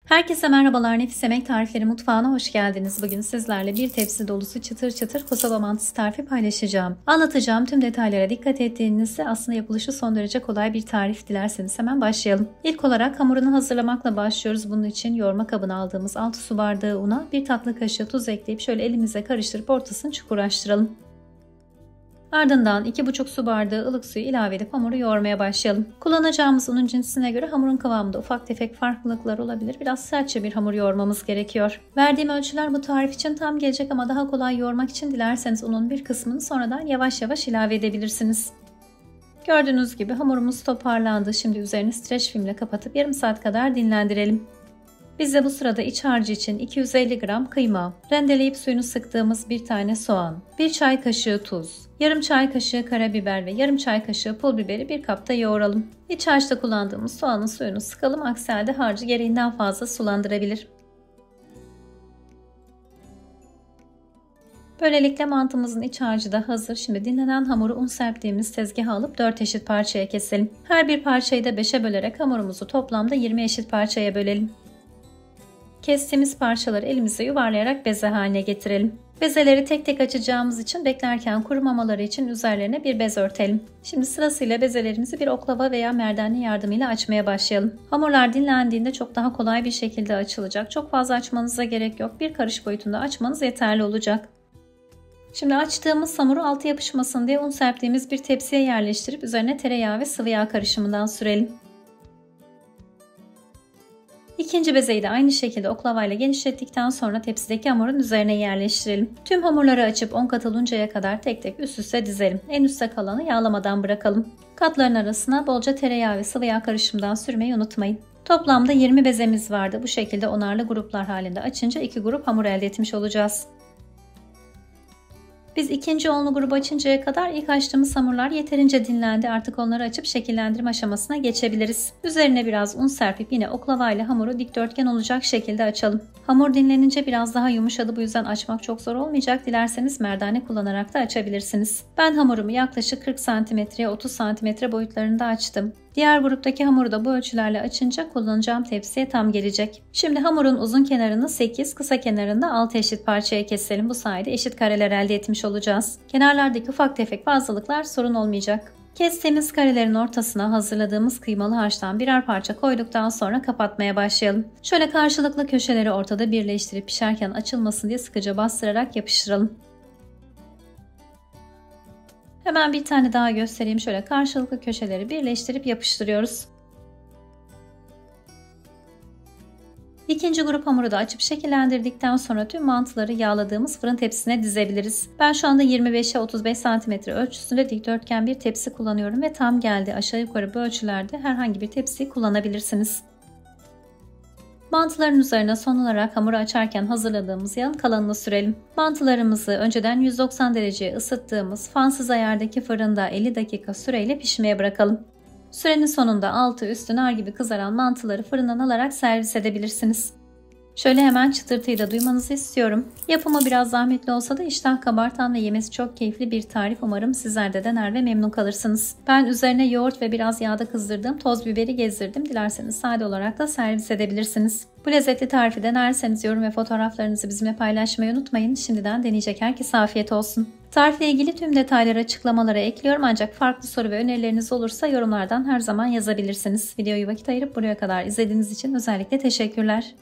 Herkese merhabalar, Nefis Yemek Tarifleri mutfağına hoş geldiniz. Bugün sizlerle bir tepsi dolusu çıtır çıtır Kosova mantısı tarifi paylaşacağım. Anlatacağım tüm detaylara dikkat ettiğinizde aslında yapılışı son derece kolay bir tarif. Dilerseniz hemen başlayalım. İlk olarak hamurunu hazırlamakla başlıyoruz. Bunun için yoğurma kabına aldığımız 6 su bardağı una 1 tatlı kaşığı tuz ekleyip şöyle elimize karıştırıp ortasını çukurlaştıralım. Ardından 2,5 su bardağı ılık suyu ilave edip hamuru yoğurmaya başlayalım. Kullanacağımız unun cinsine göre hamurun kıvamında ufak tefek farklılıklar olabilir. Biraz sertçe bir hamur yoğurmamız gerekiyor. Verdiğim ölçüler bu tarif için tam gelecek ama daha kolay yoğurmak için dilerseniz unun bir kısmını sonradan yavaş yavaş ilave edebilirsiniz. Gördüğünüz gibi hamurumuz toparlandı. Şimdi üzerini streç filmle kapatıp yarım saat kadar dinlendirelim. Biz de bu sırada iç harcı için 250 gram kıyma, rendeleyip suyunu sıktığımız bir tane soğan, 1 çay kaşığı tuz, yarım çay kaşığı karabiber ve yarım çay kaşığı pul biberi bir kapta yoğuralım. İç harçta kullandığımız soğanın suyunu sıkalım, aksi halde harcı gereğinden fazla sulandırabilir. Böylelikle mantımızın iç harcı da hazır. Şimdi dinlenen hamuru un serptiğimiz tezgaha alıp 4 eşit parçaya keselim. Her bir parçayı da 5'e bölerek hamurumuzu toplamda 20 eşit parçaya bölelim. Kestiğimiz parçaları elimizle yuvarlayarak beze haline getirelim. Bezeleri tek tek açacağımız için beklerken kurumamaları için üzerlerine bir bez örtelim. Şimdi sırasıyla bezelerimizi bir oklava veya merdane yardımıyla açmaya başlayalım. Hamurlar dinlendiğinde çok daha kolay bir şekilde açılacak. Çok fazla açmanıza gerek yok. Bir karış boyutunda açmanız yeterli olacak. Şimdi açtığımız hamuru altı yapışmasın diye un serptiğimiz bir tepsiye yerleştirip üzerine tereyağı ve sıvı yağ karışımından sürelim. İkinci bezeyi de aynı şekilde oklavayla genişlettikten sonra tepsideki hamurun üzerine yerleştirelim. Tüm hamurları açıp 10 kat oluncaya kadar tek tek üst üste dizelim. En üstte kalanı yağlamadan bırakalım. Katların arasına bolca tereyağı ve sıvı yağ karışımından sürmeyi unutmayın. Toplamda 20 bezemiz vardı. Bu şekilde onarlı gruplar halinde açınca 2 grup hamur elde etmiş olacağız. Biz ikinci onlu grubu açıncaya kadar ilk açtığımız hamurlar yeterince dinlendi. Artık onları açıp şekillendirme aşamasına geçebiliriz. Üzerine biraz un serpip yine oklavayla hamuru dikdörtgen olacak şekilde açalım. Hamur dinlenince biraz daha yumuşadı. Bu yüzden açmak çok zor olmayacak. Dilerseniz merdane kullanarak da açabilirsiniz. Ben hamurumu yaklaşık 40 cm'ye 30 cm boyutlarında açtım. Diğer gruptaki hamuru da bu ölçülerle açınca kullanacağım tepsiye tam gelecek. Şimdi hamurun uzun kenarını 8, kısa kenarında 6 eşit parçaya keselim. Bu sayede eşit kareler elde etmiş olacağız. Kenarlardaki ufak tefek fazlalıklar sorun olmayacak. Kestiğimiz karelerin ortasına hazırladığımız kıymalı harçtan birer parça koyduktan sonra kapatmaya başlayalım. Şöyle karşılıklı köşeleri ortada birleştirip pişerken açılmasın diye sıkıca bastırarak yapıştıralım. Hemen bir tane daha göstereyim. Şöyle karşılıklı köşeleri birleştirip yapıştırıyoruz. İkinci grup hamuru da açıp şekillendirdikten sonra tüm mantıları yağladığımız fırın tepsisine dizebiliriz. Ben şu anda 25'e 35 cm ölçüsünde dikdörtgen bir tepsi kullanıyorum ve tam geldi. Aşağı yukarı bu ölçülerde herhangi bir tepsiyi kullanabilirsiniz. Mantıların üzerine son olarak hamuru açarken hazırladığımız yağın kalanını sürelim. Mantılarımızı önceden 190 dereceye ısıttığımız fansız ayardaki fırında 50 dakika süreyle pişmeye bırakalım. Sürenin sonunda altı üstü nar gibi kızaran mantıları fırından alarak servis edebilirsiniz. Şöyle hemen çıtırtıyı da duymanızı istiyorum. Yapımı biraz zahmetli olsa da iştah kabartan ve yemesi çok keyifli bir tarif. Umarım sizler de dener ve memnun kalırsınız. Ben üzerine yoğurt ve biraz yağda kızdırdığım toz biberi gezdirdim. Dilerseniz sade olarak da servis edebilirsiniz. Bu lezzetli tarifi denerseniz yorum ve fotoğraflarınızı bizimle paylaşmayı unutmayın. Şimdiden deneyecek herkese afiyet olsun. Tarifle ilgili tüm detayları açıklamalara ekliyorum ancak farklı soru ve önerileriniz olursa yorumlardan her zaman yazabilirsiniz. Videoyu vakit ayırıp buraya kadar izlediğiniz için özellikle teşekkürler.